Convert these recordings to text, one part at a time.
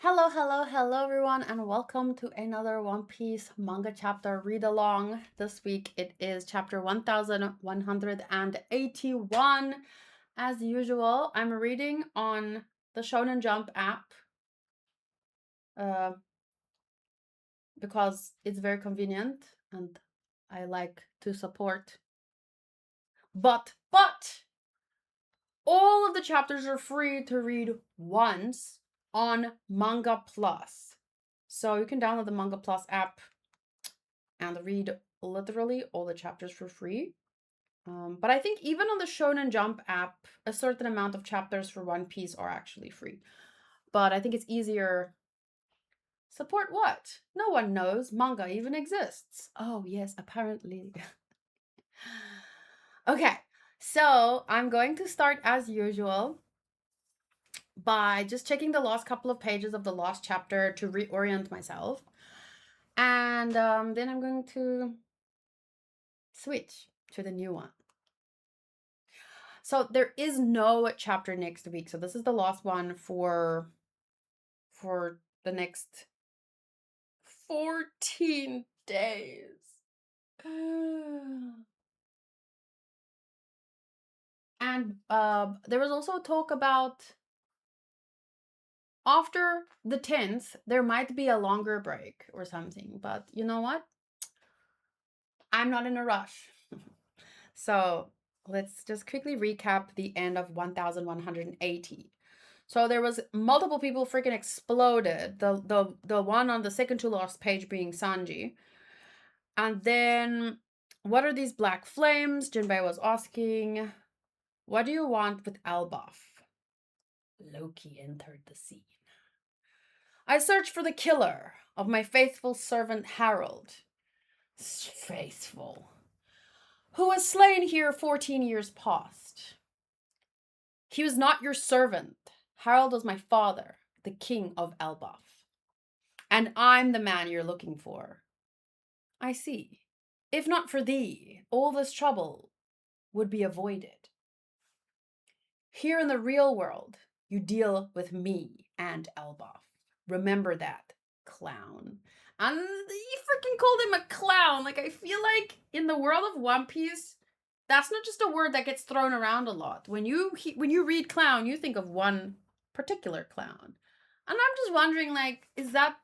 Hello everyone, and welcome to another One Piece manga chapter read along. This week it is chapter 1181. As usual, I'm reading on the Shonen Jump app uh, because it's very convenient and I like to support. But all of the chapters are free to read once on Manga Plus. So you can download the Manga Plus app and read literally all the chapters for free. But I think even on the Shonen Jump app, a certain amount of chapters for One Piece are actually free. But I think it's easier. Support what? No one knows manga even exists. Oh, yes, apparently. Okay, so I'm going to start as usual by just checking the last couple of pages of the last chapter to reorient myself. And then I'm going to switch to the new one. So there is no chapter next week. So this is the last one for the next 14 days. And there was also talk about after the 10th, there might be a longer break or something. But you know what? I'm not in a rush. So let's just quickly recap the end of 1180. So there was multiple people freaking exploded. The one on the second to last page being Sanji. And then, what are these black flames? Jinbei was asking. What do you want with Elbaf? Loki entered the scene. I search for the killer of my faithful servant Harold. Faithful. Who was slain here 14 years past. He was not your servant. Harold was my father, the king of Elbaf. And I'm the man you're looking for. I see. If not for thee, all this trouble would be avoided. Here in the real world, you deal with me and Elbaf. Remember that, clown. And he freaking called him a clown. Like, I feel like in the world of One Piece, that's not just a word that gets thrown around a lot. When you read clown, you think of one particular clown. And I'm just wondering, like, is that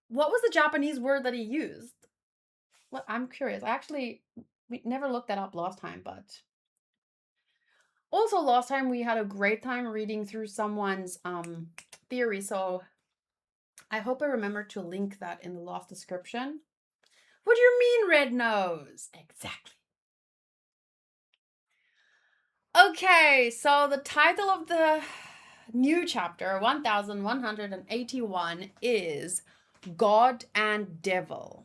what was the Japanese word that he used? Well, I'm curious. We never looked that up last time, but also last time we had a great time reading through someone's theory, so I hope I remember to link that in the last description. What do you mean, red nose? Exactly. Okay, so the title of the new chapter, 1181, is God and Devil.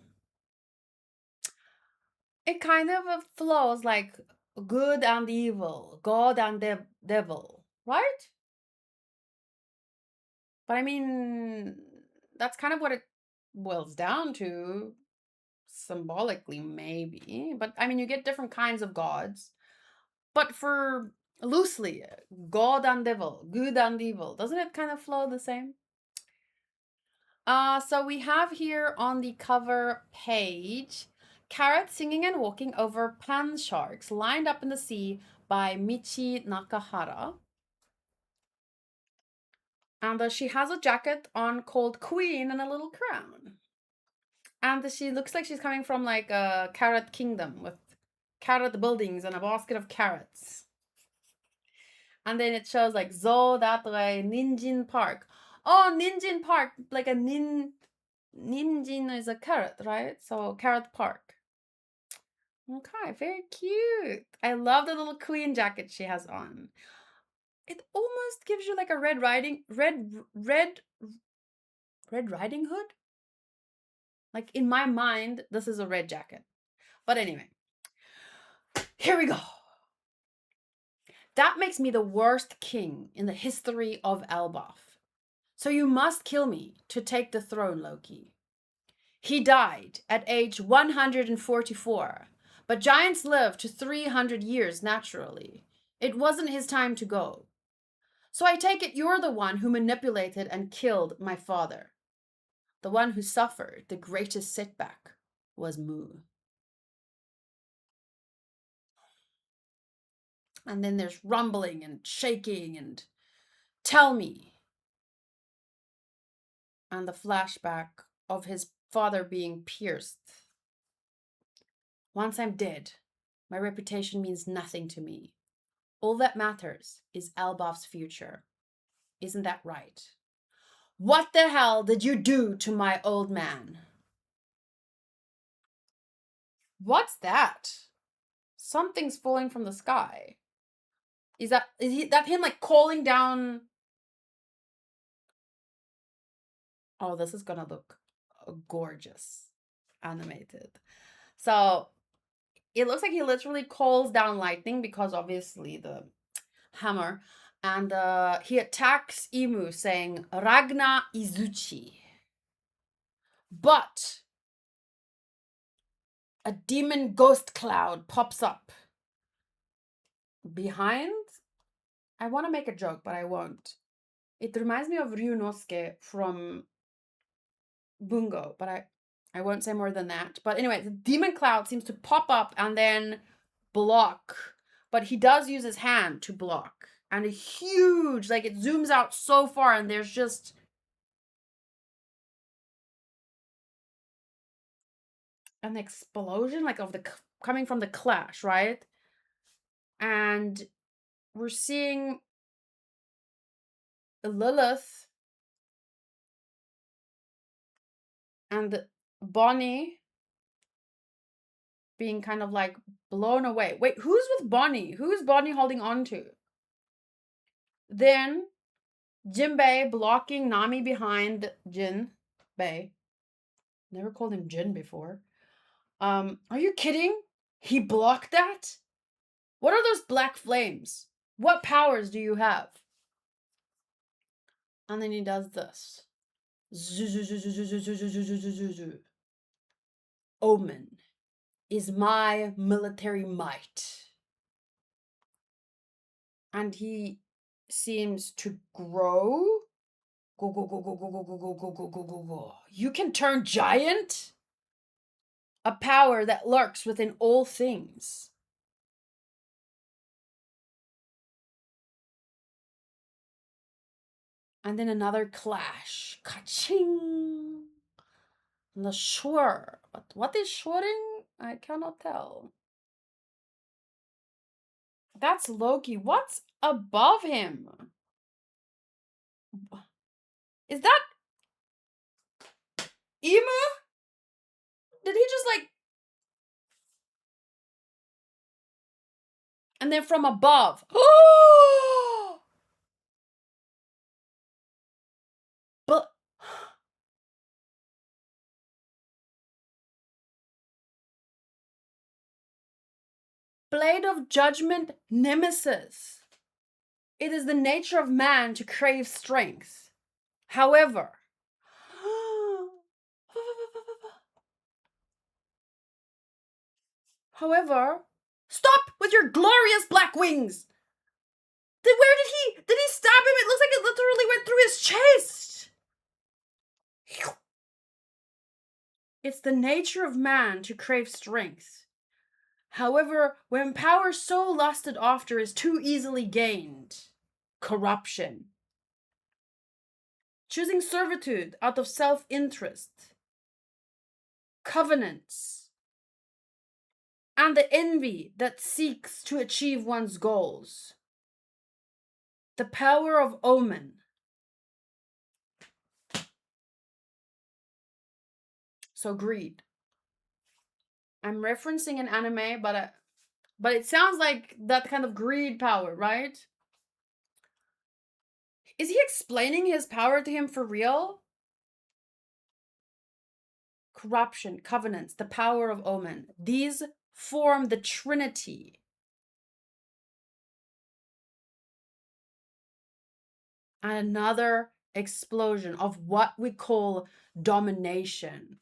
It kind of flows like good and evil, God and devil, right? But I mean, that's kind of what it boils down to, symbolically, maybe. But I mean, you get different kinds of gods. But for loosely, God and devil, good and evil, doesn't it kind of flow the same? So we have here on the cover page Carrot singing and walking over pan sharks lined up in the sea by Michi Nakahara. And she has a jacket on called Queen and a little crown. And she looks like she's coming from like a carrot kingdom with carrot buildings and a basket of carrots. And then it shows like Zo that way Ninjin Park. Oh, Ninjin Park, like a Ninjin is a carrot, right? So Carrot Park. Okay, very cute. I love the little queen jacket she has on. It almost gives you like a Red Riding Hood. Like in my mind, this is a red jacket. But anyway, here we go. That makes me the worst king in the history of Elbaf. So you must kill me to take the throne, Loki. He died at age 144, but giants live to 300 years naturally. It wasn't his time to go. So I take it you're the one who manipulated and killed my father. The one who suffered the greatest setback was Mu. And then there's rumbling and shaking and tell me. And the flashback of his father being pierced. Once I'm dead, my reputation means nothing to me. All that matters is Elbaf's future. Isn't that right? What the hell did you do to my old man? What's that? Something's falling from the sky. Is that him like calling down? Oh, this is gonna look gorgeous animated. So it looks like he literally calls down lightning because obviously the hammer, and he attacks Imu saying Ragna Izuchi. But a demon ghost cloud pops up behind. I want to make a joke, but I won't. It reminds me of Ryunosuke from Bungo, but I won't say more than that. But anyway, the demon cloud seems to pop up and then block. But he does use his hand to block. And a huge, like it zooms out so far and there's just an explosion like of the coming from the clash, right? And we're seeing Lilith and Bonnie being kind of like blown away. Wait, who's with Bonnie? Who's Bonnie holding on to? Then Jinbei blocking Nami behind Jinbei. Never called him Jin before. Are you kidding? He blocked that? What are those black flames? What powers do you have? And then he does this. Omen is my military might. And he seems to grow. Go, go, go, go, go, go, go, go, go, go, go, go, go. You can turn giant? A power that lurks within all things. And then another clash. Ka-ching! And the shore. But what is shoring? I cannot tell. That's Loki. What's above him? Is that Emu? Did he just like... And then from above. But... Blade of Judgment Nemesis. It is the nature of man to crave strength. However... However... Stop with your glorious black wings! Where did he stab him? It looks like it literally went through his chest. It's the nature of man to crave strength. However, when power so lusted after is too easily gained, corruption. Choosing servitude out of self-interest, covenants, and the envy that seeks to achieve one's goals. The power of omen. So greed. I'm referencing an anime, but it sounds like that kind of greed power, right? Is he explaining his power to him for real? Corruption, covenants, the power of omen. These form the Trinity. And another explosion of what we call domination.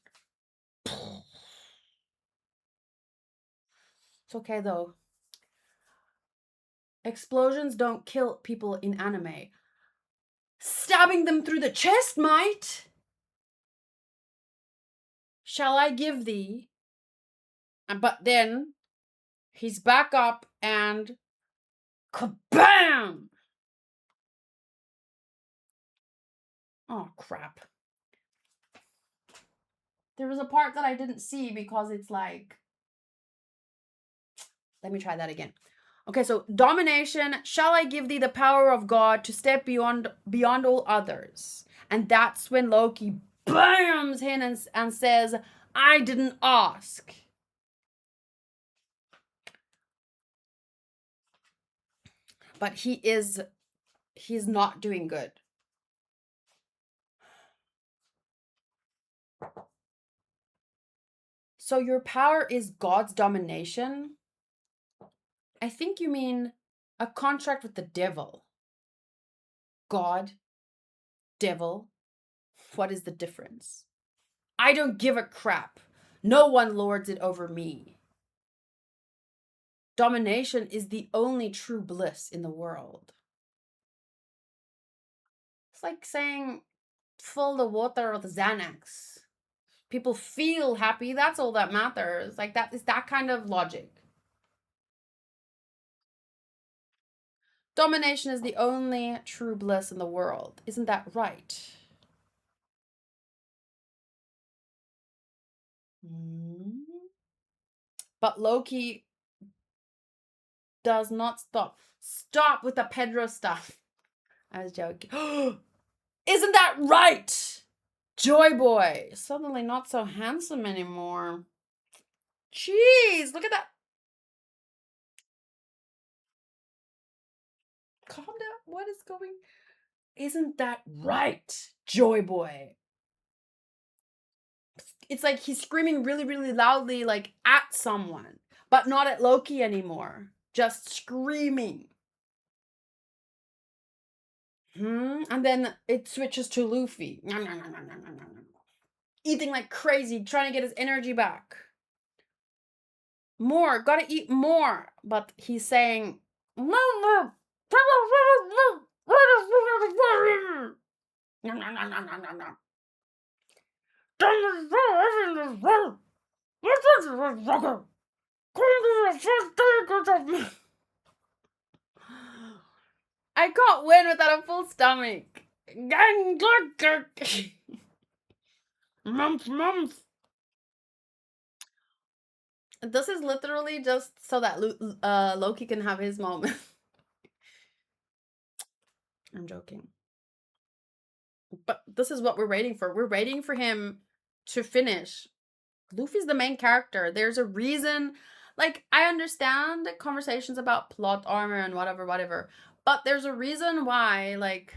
It's okay though. Explosions don't kill people in anime. Stabbing them through the chest might. Shall I give thee? But then he's back up and kabam! Oh, crap. There was a part that I didn't see because it's like... Let me try that again. Okay, so domination. Shall I give thee the power of God to step beyond all others? And that's when Loki bams in and says, I didn't ask. But he's not doing good. So your power is God's domination? I think you mean a contract with the devil. God, devil, what is the difference? I don't give a crap. No one lords it over me. Domination is the only true bliss in the world. It's like saying fill the water with Xanax. People feel happy, that's all that matters. Like that is that kind of logic. Domination is the only true bliss in the world. Isn't that right? But Loki does not stop. Stop with the Pedro stuff. I was joking. Isn't that right? Joy Boy. Suddenly not so handsome anymore. Jeez, look at that. Calm down. What is going? Isn't that right? Joy Boy. It's like he's screaming really, really loudly, like at someone, but not at Loki anymore. Just screaming. And then it switches to Luffy. Eating like crazy, trying to get his energy back. More, gotta eat more. But he's saying, no. I can't win without a full stomach. Mumps. This is literally just so that Loki can have his moment. I'm joking. But this is what we're waiting for. We're waiting for him to finish. Luffy's the main character. There's a reason. Like, I understand conversations about plot armor and whatever. But there's a reason why, like,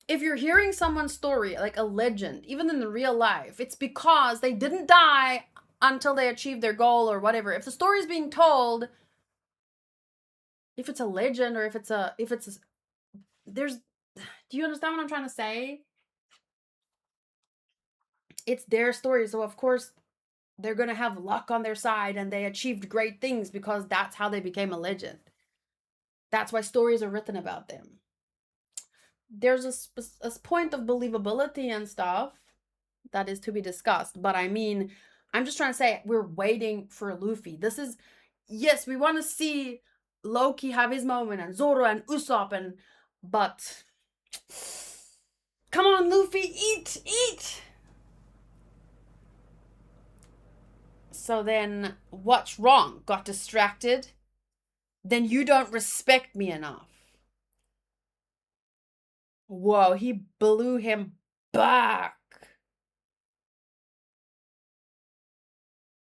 if you're hearing someone's story, like a legend, even in the real life, it's because they didn't die until they achieved their goal or whatever. If the story is being told, if it's a legend or if it's there's, do you understand what I'm trying to say? It's their story, so of course they're gonna have luck on their side and they achieved great things because that's how they became a legend. That's why stories are written about them. There's a point of believability and stuff that is to be discussed, but I mean, I'm just trying to say we're waiting for Luffy. This is, yes, we want to see Loki have his moment and Zoro and Usopp but come on, Luffy, eat. So then, what's wrong? Got distracted? Then you don't respect me enough. Whoa, he blew him back.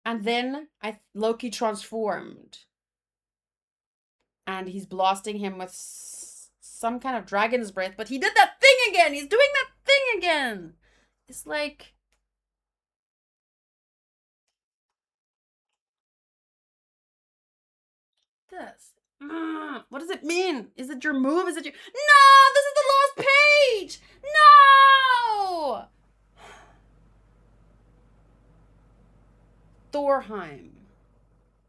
And then Loki transformed. And he's blasting him with some kind of dragon's breath. But he did that thing again. He's doing that thing again. It's like... this. What does it mean? Is it your move? Is it your... No! This is the last page! No! Thorheim.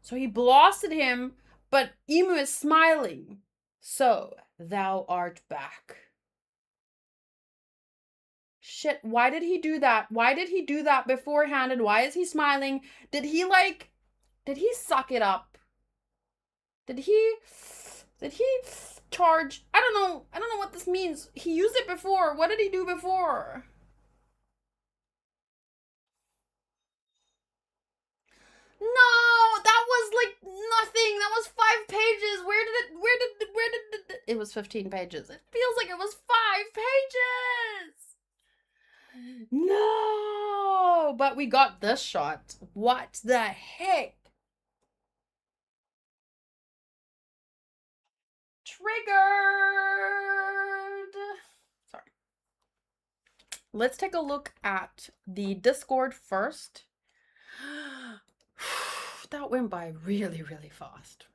So he blasted him, but Emu is smiling. So, thou art back. Shit, why did he do that? Why did he do that beforehand, and why is he smiling? Did he suck it up? Did he charge? I don't know. I don't know what this means. He used it before. What did he do before? No, that was like nothing. That was 5 pages. Where did it was 15 pages. It feels like it was 5 pages. No, but we got this shot. What the heck? Triggered. Sorry. Let's take a look at the Discord first. That went by really, really fast.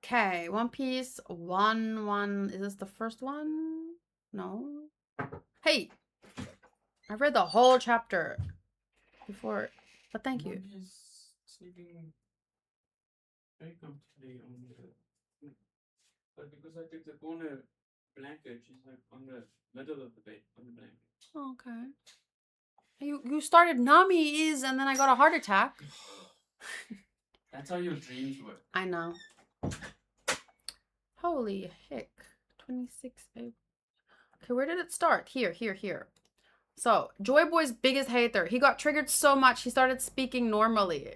Okay, One Piece 1-1. Is this the first one? No. Hey! I read the whole chapter before, but thank you. He's sleeping very comfortably on the... But because I took the corner blanket, she's like on the middle of the bed, on the blanket. Okay. You started Nami is, and then I got a heart attack. That's how your dreams work. I know. Holy heck. 26 April. Okay, where did it start? Here. So, Joy Boy's biggest hater. He got triggered so much, he started speaking normally.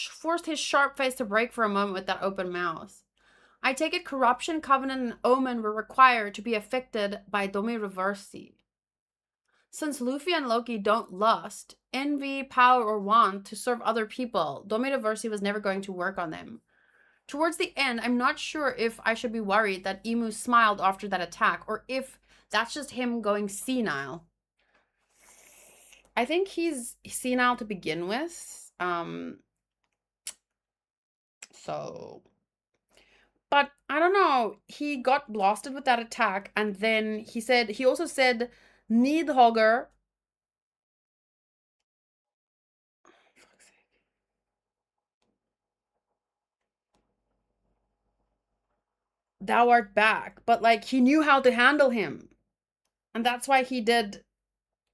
Forced his sharp face to break for a moment with that open mouth. I take it Corruption, Covenant, and Omen were required to be affected by Domi Reversi. Since Luffy and Loki don't lust, envy, power, or want to serve other people, Domi Reversi was never going to work on them. Towards the end, I'm not sure if I should be worried that Imu smiled after that attack, or if that's just him going senile. I think he's senile to begin with. So... But I don't know. He got blasted with that attack, and then he also said, Needhogger. Fuck's sake. Thou art back. But like, he knew how to handle him. And that's why he did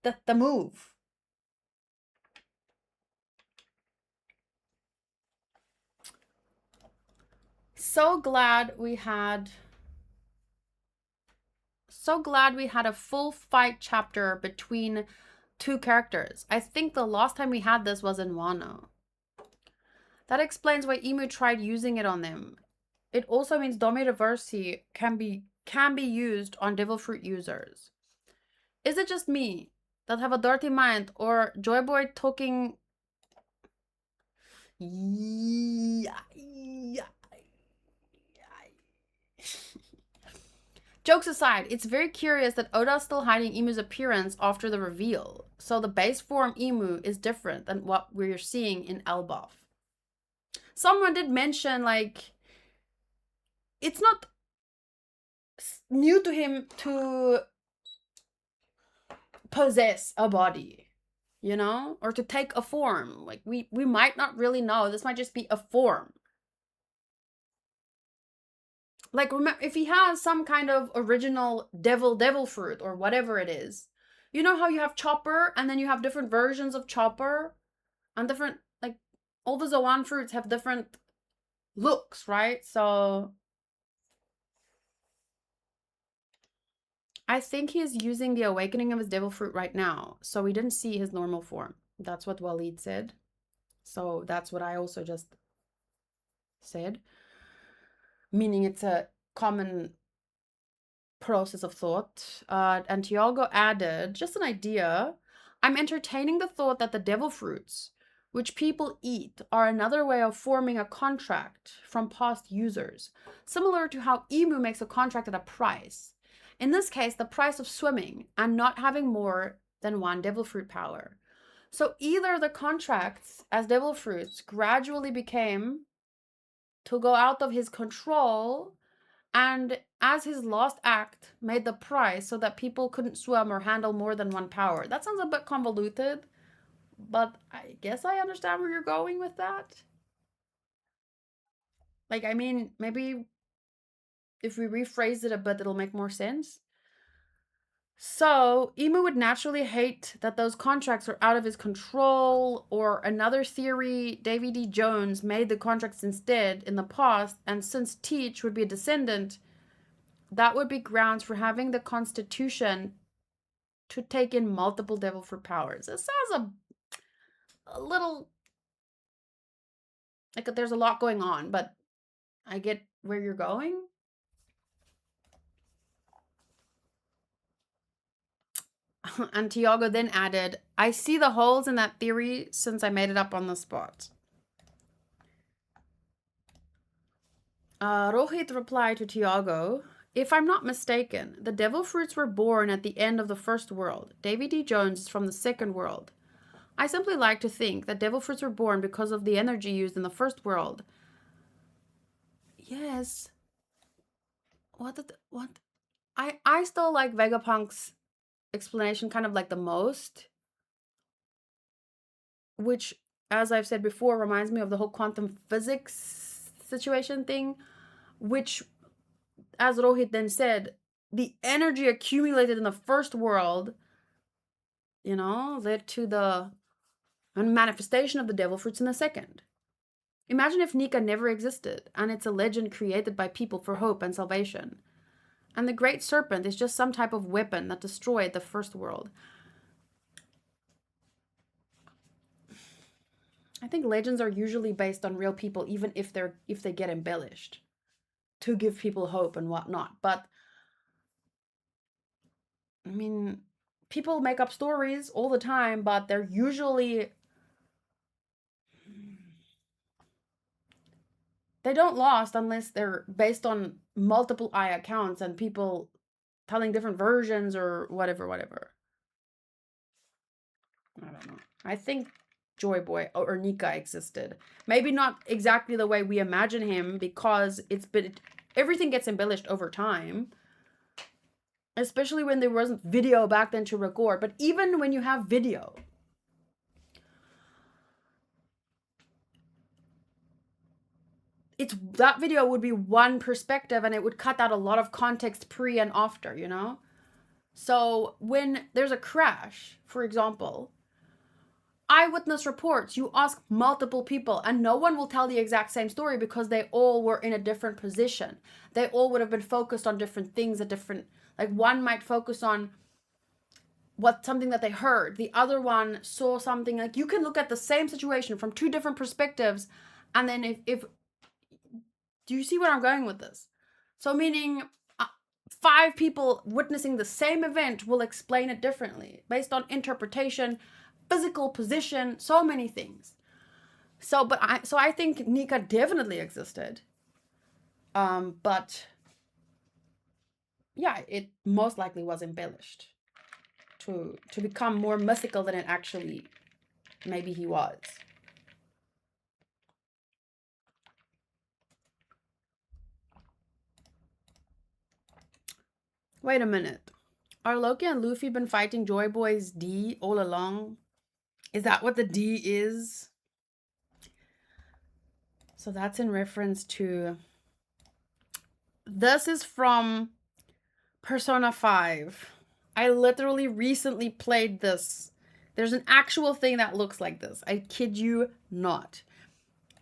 the move. So glad we had a full fight chapter between 2 characters. I think the last time we had this was in Wano. That explains why Imu tried using it on them. It also means Domi Reversi can be used on Devil Fruit users. Is it just me that have a dirty mind, or Joy Boy talking? Jokes aside, it's very curious that Oda's still hiding Imu's appearance after the reveal. So the base form Imu is different than what we're seeing in Elbaf. Someone did mention, like, it's not new to him to possess a body, you know, or to take a form. Like, we might not really know. This might just be a form. Like, remember, if he has some kind of original devil fruit or whatever it is, you know how you have Chopper and then you have different versions of Chopper and different, like, all the Zoan fruits have different looks, right? So I think he's using the awakening of his devil fruit right now. So we didn't see his normal form. That's what Walid said. So that's what I also just said. Meaning it's a common process of thought. And Tiago added, just an idea. I'm entertaining the thought that the devil fruits, which people eat, are another way of forming a contract from past users, similar to how Emu makes a contract at a price. In this case, the price of swimming and not having more than 1 devil fruit power. So either the contracts as devil fruits gradually became to go out of his control, and as his last act made the price so that people couldn't swim or handle more than 1 power. That sounds a bit convoluted, But I guess I understand where you're going with that. Like, I mean, maybe if we rephrase it a bit, it'll make more sense. So, Emu would naturally hate that those contracts are out of his control, or another theory, Davy D. Jones made the contracts instead in the past, and since Teach would be a descendant, that would be grounds for having the Constitution to take in multiple devil fruit powers. It sounds a little like there's a lot going on, but I get where you're going. And Tiago then added, I see the holes in that theory since I made it up on the spot. Rohit replied to Tiago, if I'm not mistaken, the devil fruits were born at the end of the first world. Davy D. Jones is from the second world. I simply like to think that devil fruits were born because of the energy used in the first world. Yes. What? I still like Vegapunk's explanation kind of like the most, which, as I've said before, reminds me of the whole quantum physics situation thing, which, as Rohit then said, the energy accumulated in the first world, led to the manifestation of the devil fruits in the second. Imagine if Nika never existed, and it's a legend created by people for hope and salvation. And the great serpent is just some type of weapon that destroyed the first world. I think legends are usually based on real people, even if they get embellished to give people hope and whatnot. But I mean, people make up stories all the time, but they're usually they don't last unless they're based on multiple eye accounts and people telling different versions or whatever. I don't know. I think Joy Boy or Nika existed. Maybe not exactly the way we imagine him, because everything gets embellished over time. Especially when there wasn't video back then to record. But even when you have video, that video would be one perspective and it would cut out a lot of context pre and after, So when there's a crash, for example, eyewitness reports, you ask multiple people and no one will tell the exact same story because they all were in a different position. They all would have been focused on different things like one might focus on something that they heard. The other one saw something. Like, you can look at the same situation from two different perspectives, and then if do you see where I'm going with this? So meaning 5 people witnessing the same event will explain it differently based on interpretation, physical position, so many things. So I think Nika definitely existed. But yeah, it most likely was embellished to become more mythical than it actually maybe he was. Wait a minute. Are Loki and Luffy been fighting Joy Boy's D all along? Is that what the D is? So that's in reference to... This is from Persona 5. I literally recently played this. There's an actual thing that looks like this. I kid you not.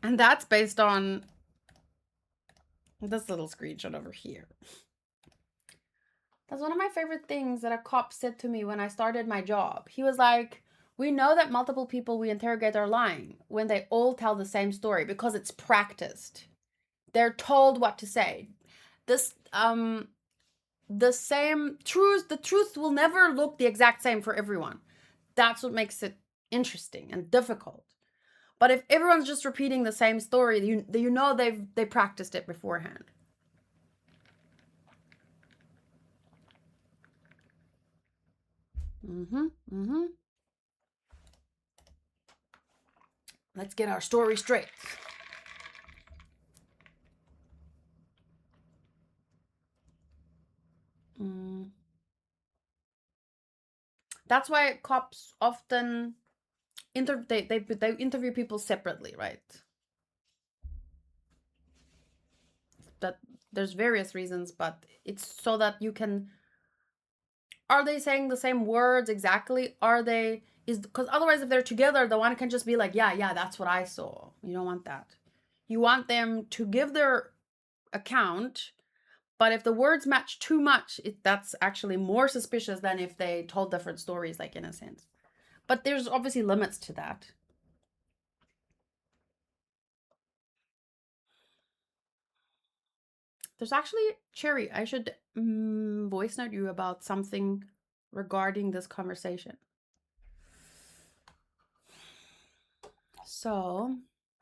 And that's based on this little screenshot over here. That's one of my favorite things that a cop said to me when I started my job. He was like, we know that multiple people we interrogate are lying when they all tell the same story because it's practiced. They're told what to say. The truth will never look the exact same for everyone. That's what makes it interesting and difficult. But if everyone's just repeating the same story, you know they practiced it beforehand. Let's get our story straight. That's why cops often they interview people separately, right? That there's various reasons, but it's so that you can. Are they saying the same words exactly? Are they is because otherwise, if they're together, the one can just be like, yeah, that's what I saw. You don't want that. You want them to give their account, but if the words match too much, that's actually more suspicious than if they told different stories, like in a sense. But there's obviously limits to that. There's actually, Cherry, I should voice note you about something regarding this conversation. So,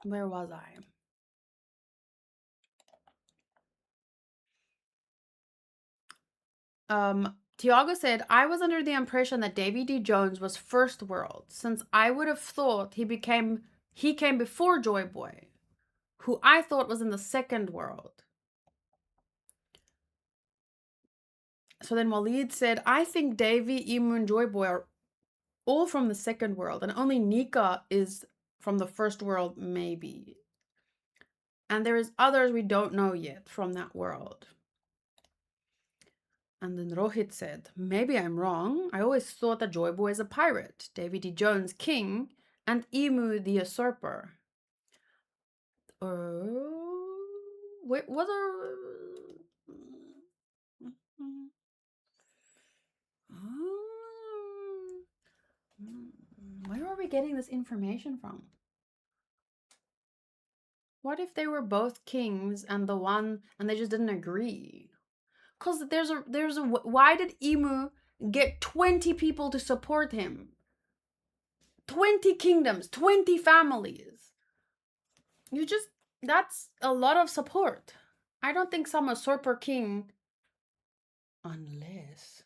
where was I? Tiago said, I was under the impression that Davy D. Jones was First World, since I would have thought he came before Joy Boy, who I thought was in the Second World. So then Waleed said, I think Davy, Emu, and Joy Boy are all from the Second World, and only Nika is from the First World, maybe. And there is others we don't know yet from that world. And then Rohit said, maybe I'm wrong. I always thought that Joy Boy is a pirate, Davy D. Jones king, and Emu the usurper. Wait, what are... Where are we getting this information from? What if they were both kings and they just didn't agree? Because there's a why did Emu get 20 people to support him? 20 kingdoms, 20 families. That's a lot of support. I don't think some usurper king, unless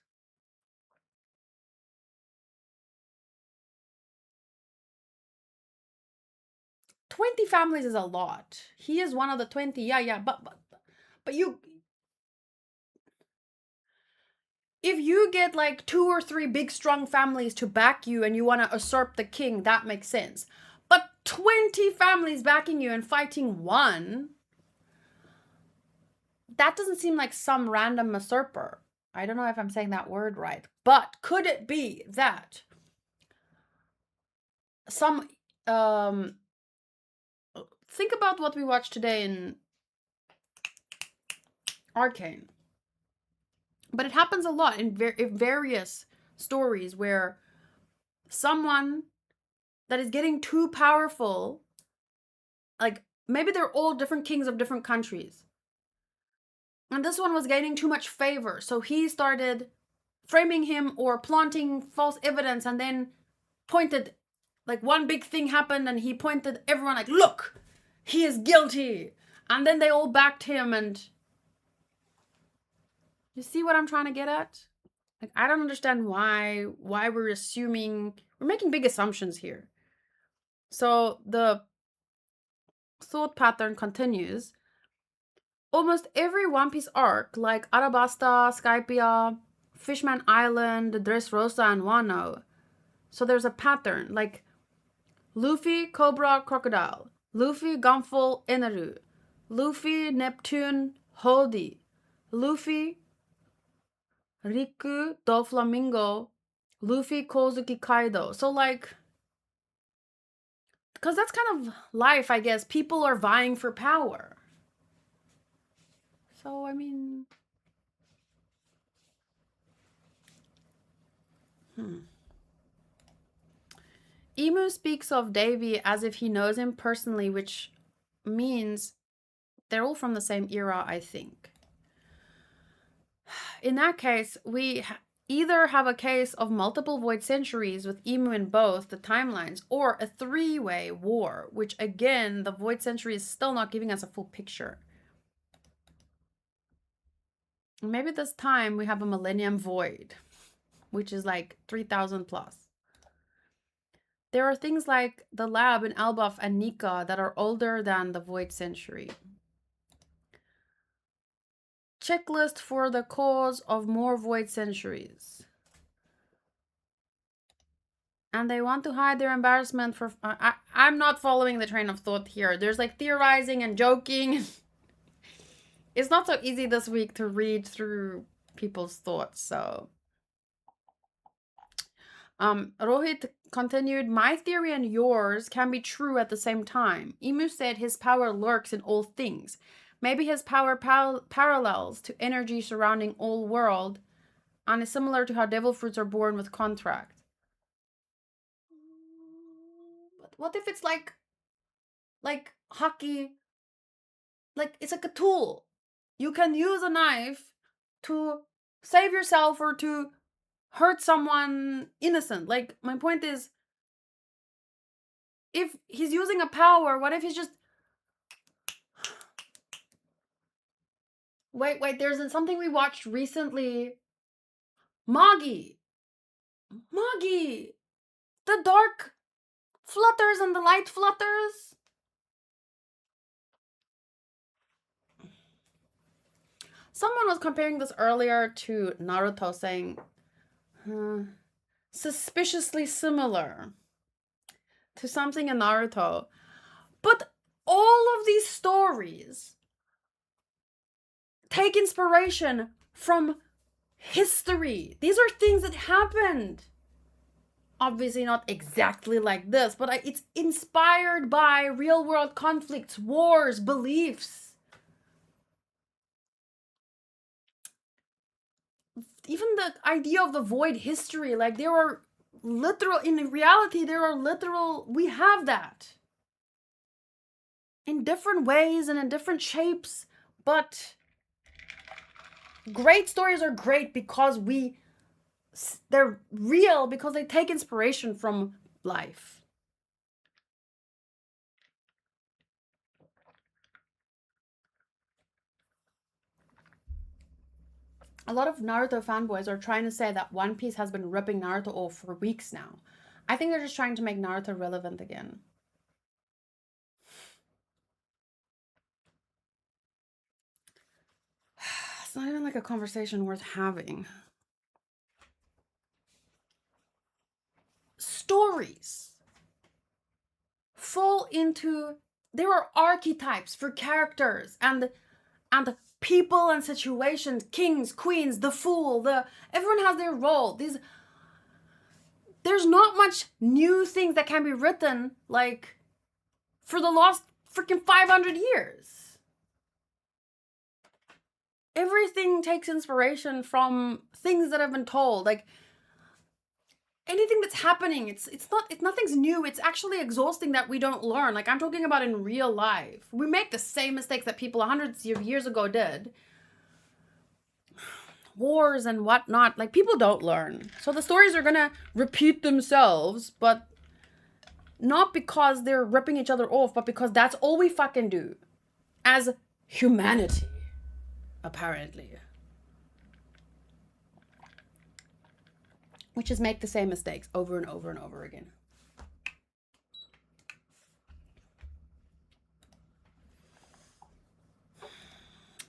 20 families is a lot. He is one of the 20. Yeah, but you, if you get like 2 or 3 big strong families to back you and you want to usurp the king, that makes sense. But 20 families backing you and fighting one, that doesn't seem like some random usurper. I don't know if I'm saying that word right, but could it be that some think about what we watched today in Arcane. But it happens a lot in various stories where someone that is getting too powerful, like maybe they're all different kings of different countries, and this one was gaining too much favor, so he started framing him or planting false evidence, and then pointed, like one big thing happened and he pointed everyone like, look, he is guilty, and then they all backed him. And you see what I'm trying to get at? Like, I don't understand why we're assuming, we're making big assumptions here. So the thought pattern continues. Almost every One Piece arc, like Arabasta, Skypiea, Fishman Island, Dressrosa, and Wano. So there's a pattern, like Luffy, Cobra, Crocodile. Luffy, Gunfall, Eneru. Luffy, Neptune, Hody. Luffy, Riku, Doflamingo. Luffy, Kozuki, Kaido. So like, because that's kind of life, I guess. People are vying for power. So, I mean... Emu speaks of Davy as if he knows him personally, which means they're all from the same era, I think. In that case, we either have a case of multiple void centuries with Emu in both the timelines, or a 3-way war, which again, the void century is still not giving us a full picture. Maybe this time we have a Millennium Void, which is like 3,000 plus. There are things like the lab in Elbaf and Nika that are older than the void century. Checklist for the cause of more void centuries. And they want to hide their embarrassment for. I'm not following the train of thought here. There's like theorizing and joking. It's not so easy this week to read through people's thoughts, so. Rohit continued, my theory and yours can be true at the same time. Emu said his power lurks in all things. Maybe his power parallels to energy surrounding all world and is similar to how devil fruits are born with contract. But what if it's like hockey? Like it's like a tool. You can use a knife to save yourself or to hurt someone innocent. Like my point is, if he's using a power, what if he's just wait, there's something we watched recently. Moggy. The dark flutters and the light flutters. Someone was comparing this earlier to Naruto, saying suspiciously similar to something in Naruto. But all of these stories take inspiration from history. These are things that happened. Obviously not exactly like this, but it's inspired by real world conflicts, wars, beliefs. Even the idea of the void history, like there are literal, in reality, there are literal, we have that. In different ways and in different shapes, but great stories are great because they're real, because they take inspiration from life. A lot of Naruto fanboys are trying to say that One Piece has been ripping Naruto off for weeks now. I think they're just trying to make Naruto relevant again. It's not even like a conversation worth having. Stories fall into, there are archetypes for characters and people and situations, kings, queens, the fool, everyone has their role. There's not much new things that can be written like for the last freaking 500 years. Everything takes inspiration from things that have been told. Like anything that's happening, it's nothing's new. It's actually exhausting that we don't learn. Like I'm talking about in real life. We make the same mistakes that people hundreds of years ago did. Wars and whatnot. Like people don't learn. So the stories are gonna repeat themselves, but not because they're ripping each other off, but because that's all we fucking do as humanity, apparently. Which is make the same mistakes over and over and over again.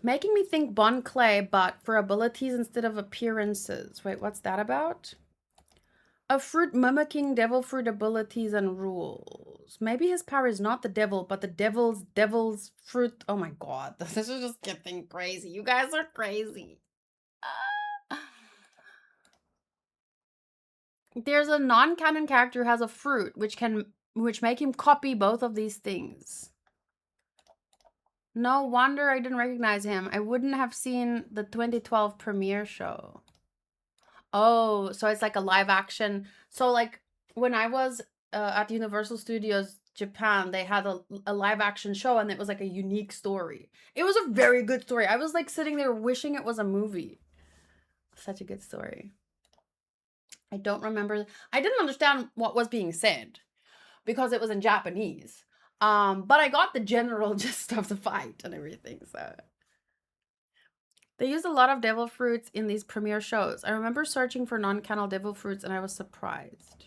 Making me think Bon Clay, but for abilities instead of appearances. Wait, what's that about? A fruit mimicking devil fruit abilities and rules. Maybe his power is not the devil, but the devil's fruit. Oh my god, this is just getting crazy. You guys are crazy. There's a non-canon character who has a fruit which make him copy both of these things. No wonder I didn't recognize him. I wouldn't have seen the 2012 premiere show. Oh, so it's like a live action. So like when I was at Universal Studios Japan, they had a live action show and it was like a unique story. It was a very good story. I was like sitting there wishing it was a movie. Such a good story. I don't remember. I didn't understand what was being said because it was in Japanese. But I got the general gist of the fight and everything, so. They used a lot of devil fruits in these premiere shows. I remember searching for non-canon devil fruits and I was surprised.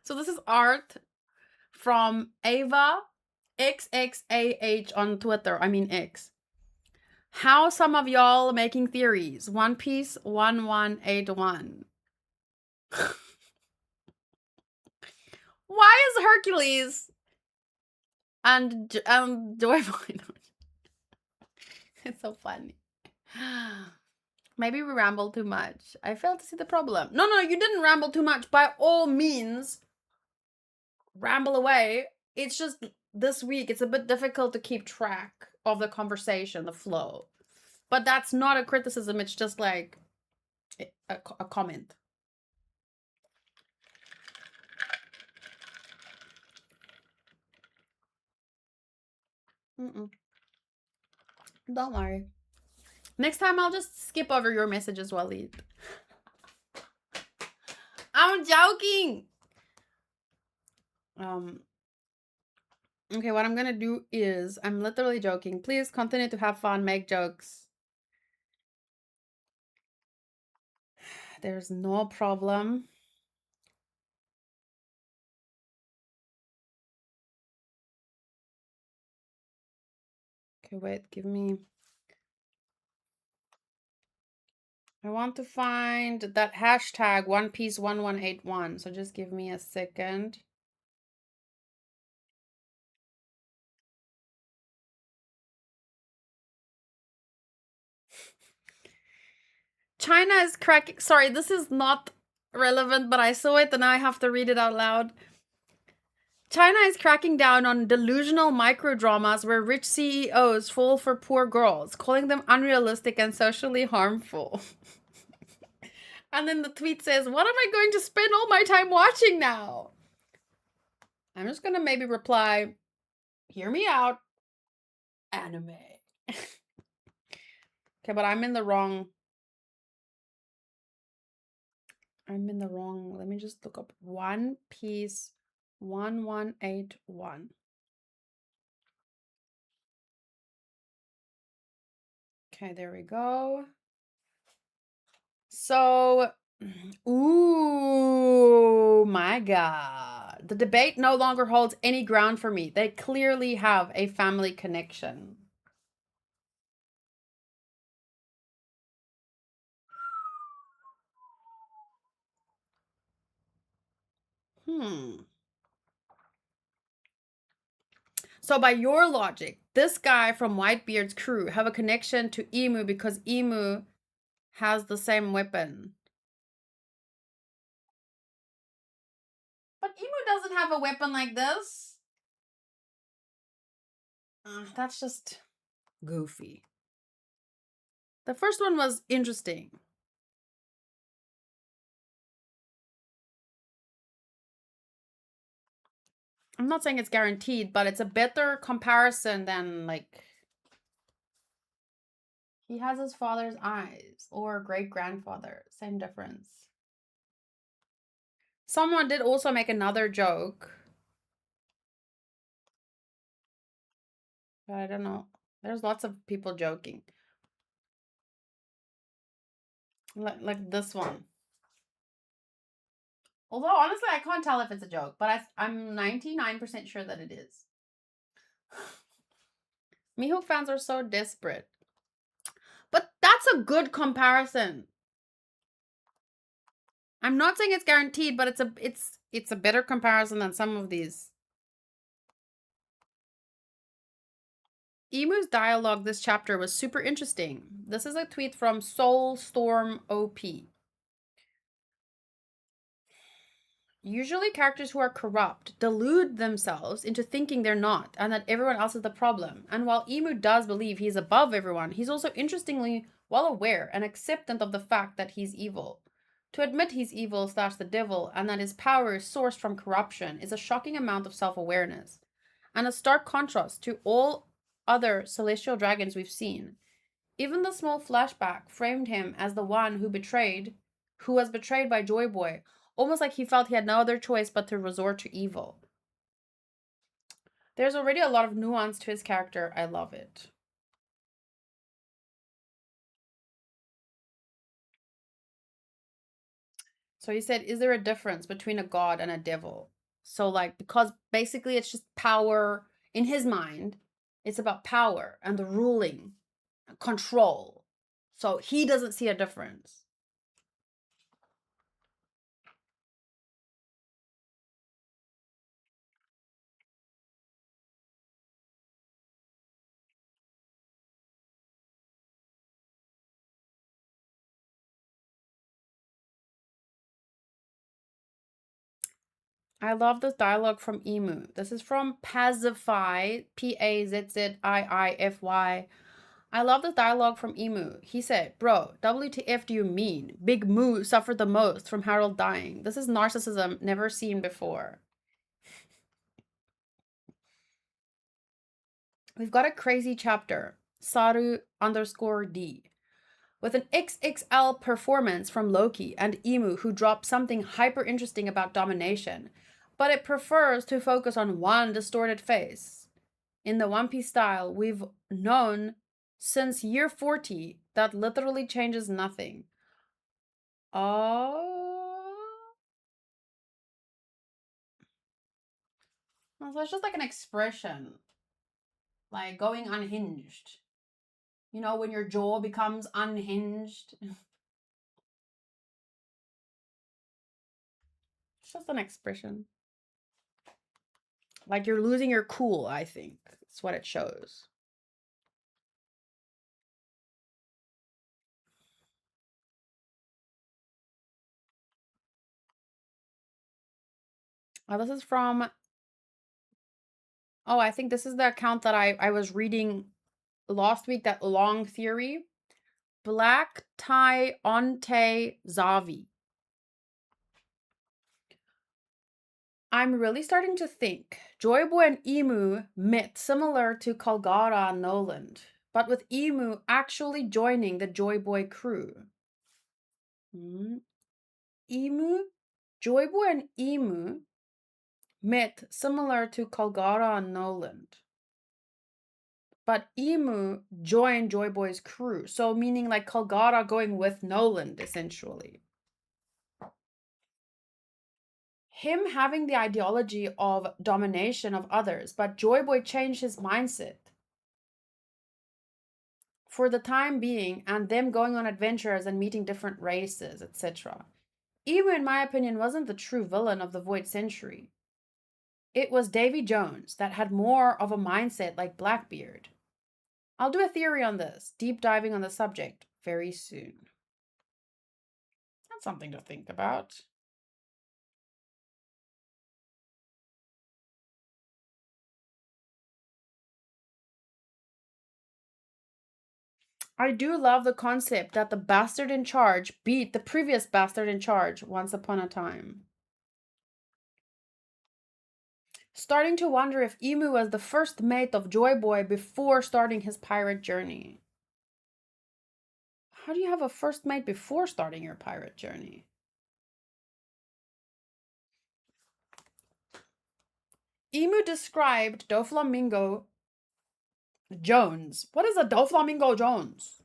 So this is art from Ava XXAH on Twitter. I mean X. How some of y'all making theories. One Piece 1181. Why is Hercules and Joy Boy? It's so funny. Maybe we rambled too much. I failed to see the problem. No, you didn't ramble too much. By all means, ramble away. It's just this week, it's a bit difficult to keep track of the conversation, the flow. But that's not a criticism. It's just like a comment. Don't worry. Next time I'll just skip over your messages, Walid. I'm joking. Okay, what I'm gonna do is, I'm literally joking. Please continue to have fun, make jokes. There's no problem. Okay, wait, give me... I want to find that hashtag One Piece 1181. So just give me a second. China is cracking... Sorry, this is not relevant, but I saw it and I have to read it out loud. China is cracking down on delusional microdramas where rich CEOs fall for poor girls, calling them unrealistic and socially harmful. And then the tweet says, what am I going to spend all my time watching now? I'm just gonna maybe reply, hear me out, anime. Okay, but I'm in the wrong. Let me just look up One Piece 1181. Okay, there we go. So, ooh, my God. The debate no longer holds any ground for me. They clearly have a family connection. So by your logic, this guy from Whitebeard's crew have a connection to Emu because Emu has the same weapon. But Emu doesn't have a weapon like this. That's just goofy. The first one was interesting. I'm not saying it's guaranteed, but it's a better comparison than, like, he has his father's eyes or great-grandfather. Same difference. Someone did also make another joke. But I don't know. There's lots of people joking. Like this one. Although, honestly, I can't tell if it's a joke, but I'm 99% sure that it is. Mihawk fans are so desperate. But that's a good comparison. I'm not saying it's guaranteed, but it's a better comparison than some of these. Emu's dialogue this chapter was super interesting. This is a tweet from Soulstorm OP. Usually characters who are corrupt delude themselves into thinking they're not and that everyone else is the problem. And while Emu does believe he's above everyone, he's also interestingly well aware and acceptant of the fact that he's evil. To admit he's evil / the devil and that his power is sourced from corruption is a shocking amount of self-awareness and a stark contrast to all other celestial dragons we've seen. Even the small flashback framed him as the one who was betrayed by Joy Boy, almost like he felt he had no other choice but to resort to evil. There's already a lot of nuance to his character. I love it. So he said, is there a difference between a god and a devil? So, like, because basically it's just power in his mind. It's about power and the ruling control. So he doesn't see a difference. I love this dialogue from Emu. This is from Pazify, Pazziiify. I love this dialogue from Emu. He said, "Bro, WTF do you mean? Big Moo suffered the most from Harold dying. This is narcissism never seen before." We've got a crazy chapter, Saru_D, with an XXL performance from Loki and Emu, who dropped something hyper interesting about domination, but it prefers to focus on one distorted face. In the One Piece style, we've known since year 40 that literally changes nothing. Oh. So it's just like an expression, like going unhinged. You know, when your jaw becomes unhinged. It's just an expression. Like you're losing your cool, I think. That's what it shows. This is from. Oh, I think this is the account that I was reading last week, that long theory. Black Tie Onte Zavi. I'm really starting to think Joy Boy and Emu met similar to Kalgara and Noland, but with Emu actually joining the Joy Boy crew. Joy Boy and Emu met similar to Kalgara and Noland, but Emu joined Joy Boy's crew, so meaning like Kalgara going with Noland, essentially. Him having the ideology of domination of others, but Joy Boy changed his mindset for the time being, and them going on adventures and meeting different races, etc. Emu, in my opinion, wasn't the true villain of the Void Century. It was Davy Jones that had more of a mindset like Blackbeard. I'll do a theory on this, deep diving on the subject, very soon. That's something to think about. I do love the concept that the bastard in charge beat the previous bastard in charge once upon a time. Starting to wonder if Emu was the first mate of Joy Boy before starting his pirate journey. How do you have a first mate before starting your pirate journey? Emu described Doflamingo Jones. What is a Doflamingo Jones?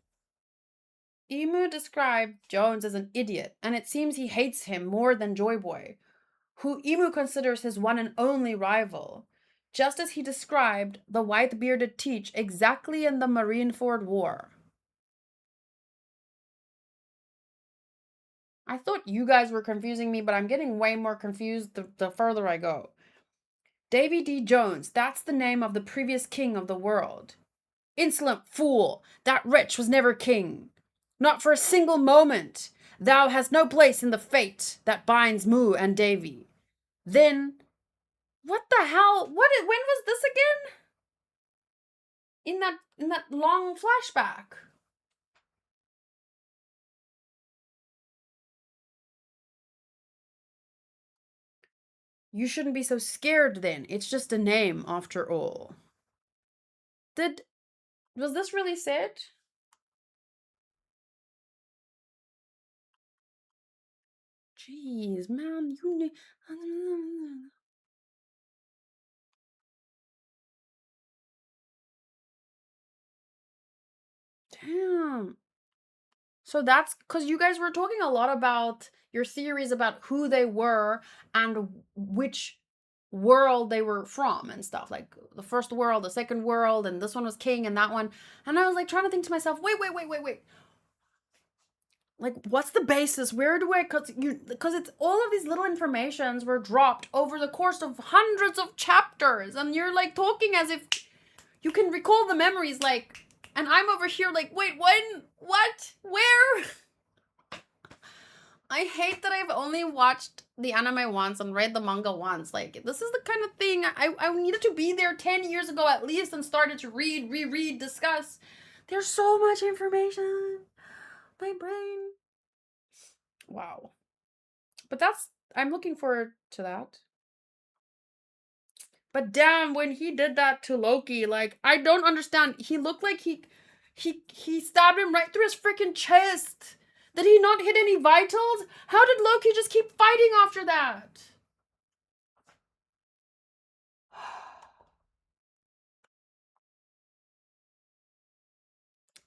Emu described Jones as an idiot, and it seems he hates him more than Joy Boy, who Emu considers his one and only rival, just as he described the white-bearded Teach exactly in the Marineford War. I thought you guys were confusing me, but I'm getting way more confused the further I go. Davy D. Jones, that's the name of the previous king of the world. Insolent fool, that wretch was never king. Not for a single moment. Thou hast no place in the fate that binds Moo and Davy. Then, what the hell? When was this again? In that long flashback. You shouldn't be so scared then. It's just a name after all. Was this really said? Jeez, man, you need. Damn. So that's because you guys were talking a lot about your theories about who they were and world they were from and stuff. Like the first world, the second world, and this one was king and that one. And I was like trying to think to myself, wait. Like, what's the basis? Where do I, because it's all of these little informations were dropped over the course of hundreds of chapters, and you're like talking as if you can recall the memories, like, and I'm over here like, wait, when, what, where? I hate that I've only watched the anime once and read the manga once. Like, this is the kind of thing I needed to be there 10 years ago at least and started to read, reread, discuss. There's so much information. My brain. Wow. But I'm looking forward to that. But damn, when he did that to Loki, like, I don't understand. He looked like he stabbed him right through his freaking chest. Did he not hit any vitals? How did Loki just keep fighting after that?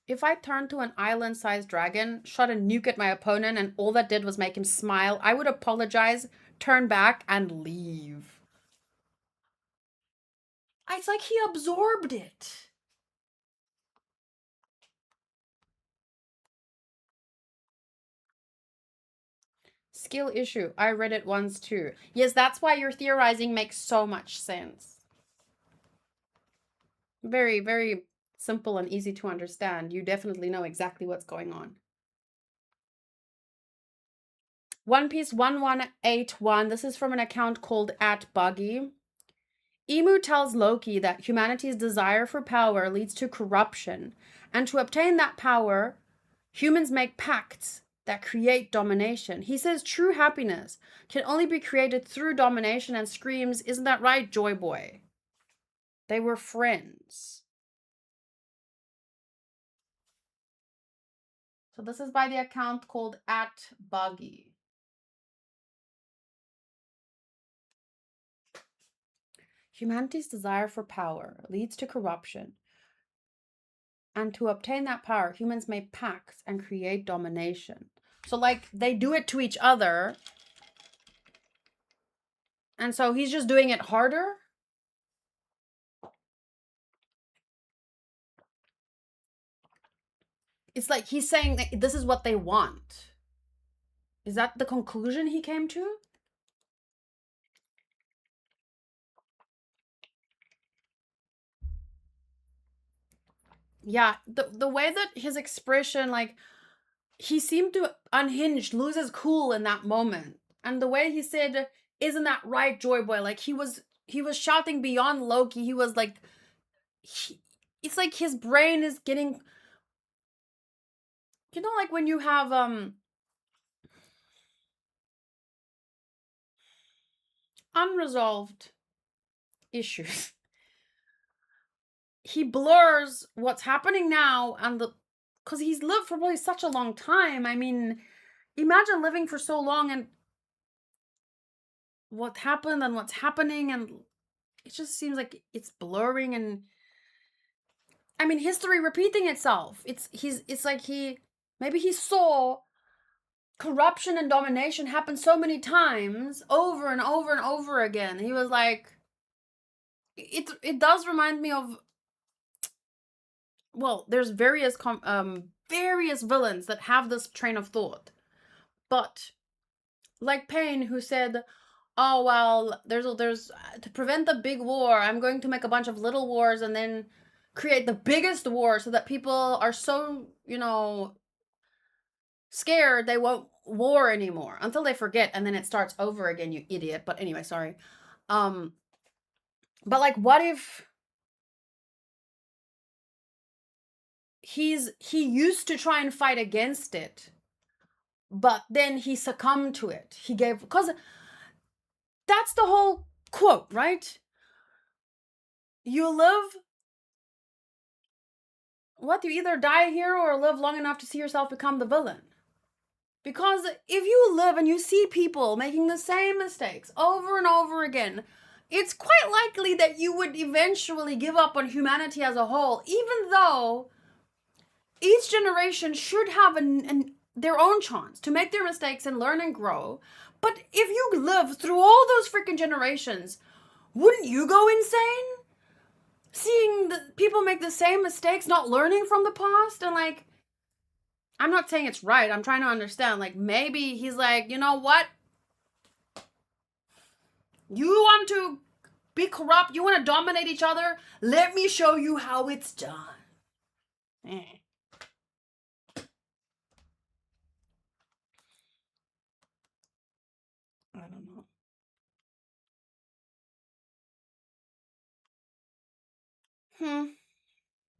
If I turned to an island-sized dragon, shot a nuke at my opponent, and all that did was make him smile, I would apologize, turn back, and leave. It's like he absorbed it. Skill issue. I read it once too. Yes, that's why your theorizing makes so much sense. Very, very simple and easy to understand. You definitely know exactly what's going on. One Piece 1181. This is from an account called @Buggy. Emu tells Loki that humanity's desire for power leads to corruption, and to obtain that power, humans make pacts that create domination. He says true happiness can only be created through domination and screams, "Isn't that right, Joy Boy?" They were friends. So this is by the account called @Buggy. Humanity's desire for power leads to corruption. And to obtain that power, humans make pacts and create domination. So, like, they do it to each other. And so he's just doing it harder. It's like he's saying that this is what they want. Is that the conclusion he came to? Yeah, the way that his expression, like, he seemed to unhinge, lose his cool in that moment. And the way he said, "Isn't that right, Joy Boy?" Like, he was shouting beyond Loki. He was like, it's like his brain is getting, you know, like when you have unresolved issues. He blurs what's happening now and because he's lived for really such a long time. I mean, imagine living for so long and what happened and what's happening, and it just seems like it's blurring. And I mean, history repeating itself. It's like maybe he saw corruption and domination happen so many times over and over and over again. He was like, it does remind me of, well, there's various villains that have this train of thought, but like Pain, who said, "Oh well, there's to prevent the big war, I'm going to make a bunch of little wars and then create the biggest war so that people are so, scared they won't war anymore until they forget, and then it starts over again, you idiot." But anyway, sorry. But like, what if he used to try and fight against it, but then he succumbed to it. Because that's the whole quote, right? You either die here or live long enough to see yourself become the villain. Because if you live and you see people making the same mistakes over and over again, it's quite likely that you would eventually give up on humanity as a whole, even though each generation should have their own chance to make their mistakes and learn and grow. But if you live through all those freaking generations Wouldn't you go insane? Seeing the people make the same mistakes, not learning from the past, and like, I'm not saying it's right. I'm trying to understand. Like, maybe he's like, you know what? You want to be corrupt? You want to dominate each other? Let me show you how it's done. Eh. I don't know.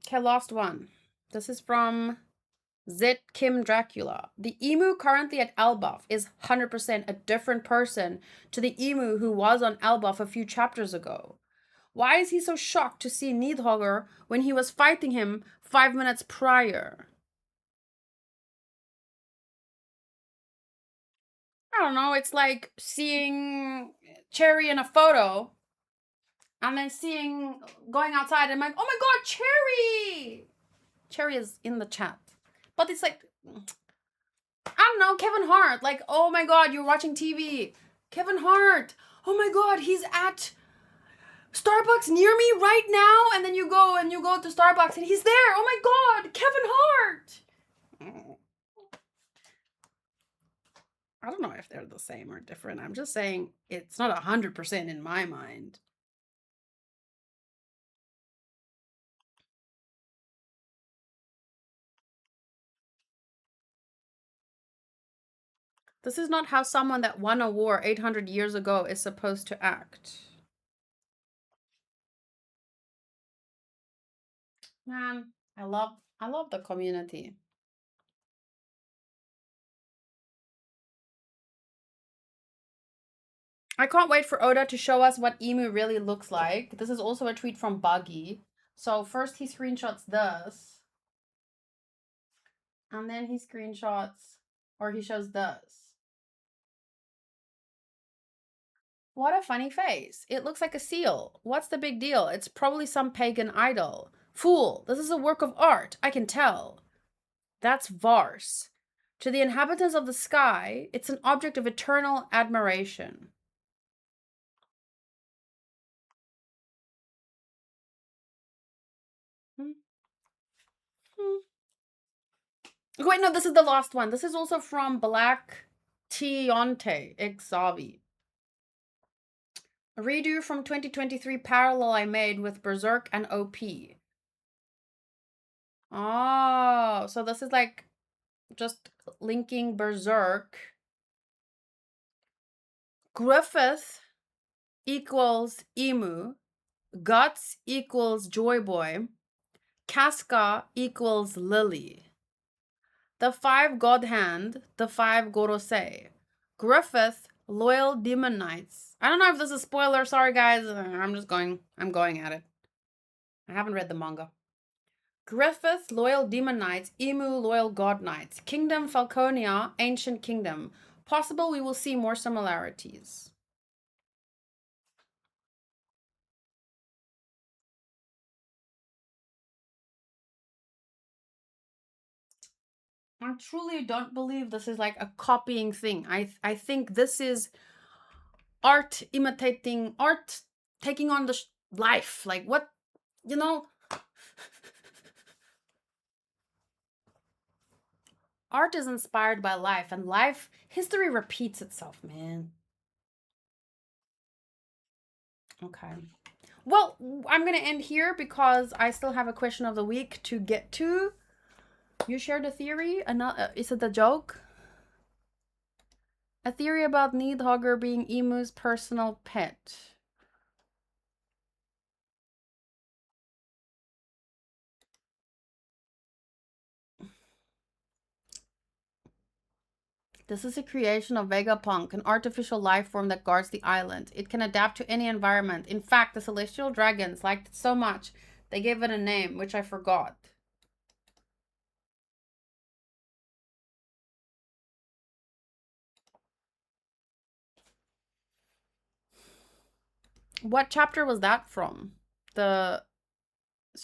Okay, last one. This is from Zit Kim Dracula. The emu currently at Elbaf is 100% a different person to the emu who was on Elbaf a few chapters ago. Why is he so shocked to see Nidhogger when he was fighting him 5 minutes prior? I don't know, it's like seeing Cherry in a photo and then going outside and I'm like, oh my god, Cherry! Cherry is in the chat. But it's like, I don't know, Kevin Hart. Like, oh my god, you're watching TV. Kevin Hart. Oh my god, he's at Starbucks near me right now. And then you go to Starbucks and he's there. Oh my god, Kevin Hart. I don't know if they're the same or different. I'm just saying it's not 100% in my mind. This is not how someone that won a war 800 years ago is supposed to act. Man, I love the community. I can't wait for Oda to show us what Emu really looks like. This is also a tweet from Buggy. So first he screenshots this. And then he screenshots, or he shows this. What a funny face. It looks like a seal. What's the big deal? It's probably some pagan idol. Fool, this is a work of art. I can tell. That's Vars. To the inhabitants of the sky, it's an object of eternal admiration. Wait, no, this is the last one. This is also from Black Tionte Xavi. A redo from 2023 parallel I made with Berserk and OP. Oh, so this is like just linking Berserk. Griffith equals Emu. Guts equals Joy Boy. Casca equals Lily. The 5 God Hand, the 5 Gorosei. Griffith, Loyal Demon Knights. I don't know if this is a spoiler, sorry guys. I'm going at it. I haven't read the manga. Griffith, Loyal Demon Knights, Emu, Loyal God Knights. Kingdom Falconia, Ancient Kingdom. Possible we will see more similarities. I truly don't believe this is like a copying thing. I think this is art imitating art, taking on the life. Like what, you know? Art is inspired by life, and history repeats itself, man. Okay. Well, I'm gonna end here because I still have a question of the week to get to. You shared a theory? Is it a joke? A theory about Nidhogger being Emu's personal pet. This is a creation of Vegapunk, an artificial life form that guards the island. It can adapt to any environment. In fact, the celestial dragons liked it so much, they gave it a name, which I forgot. What chapter was that from? So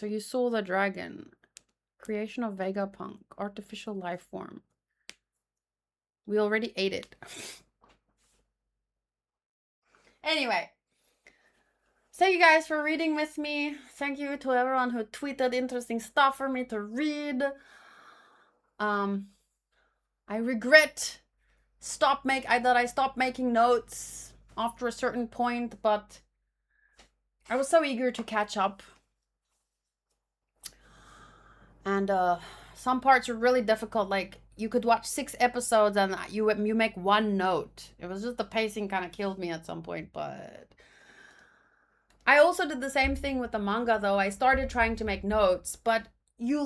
you saw the dragon. Creation of Vegapunk, artificial life form. We already ate it. Anyway. Thank you guys for reading with me. Thank you to everyone who tweeted interesting stuff for me to read. I regret that I stopped making notes after a certain point, but I was so eager to catch up. And some parts were really difficult. Like, you could watch 6 episodes and you make one note. It was just the pacing kind of killed me at some point, but I also did the same thing with the manga, though. I started trying to make notes, but you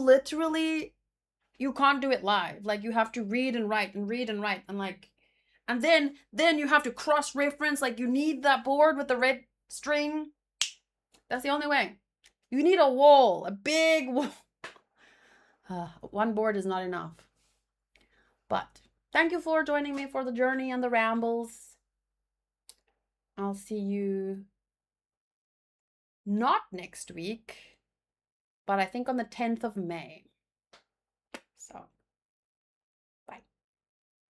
can't do it live. Like, you have to read and write and read and write, and like, and then you have to cross reference. Like, you need that board with the red string. That's the only way. You need a wall, a big wall. One board is not enough. But thank you for joining me for the journey and the rambles. I'll see you not next week, but I think on the 10th of May.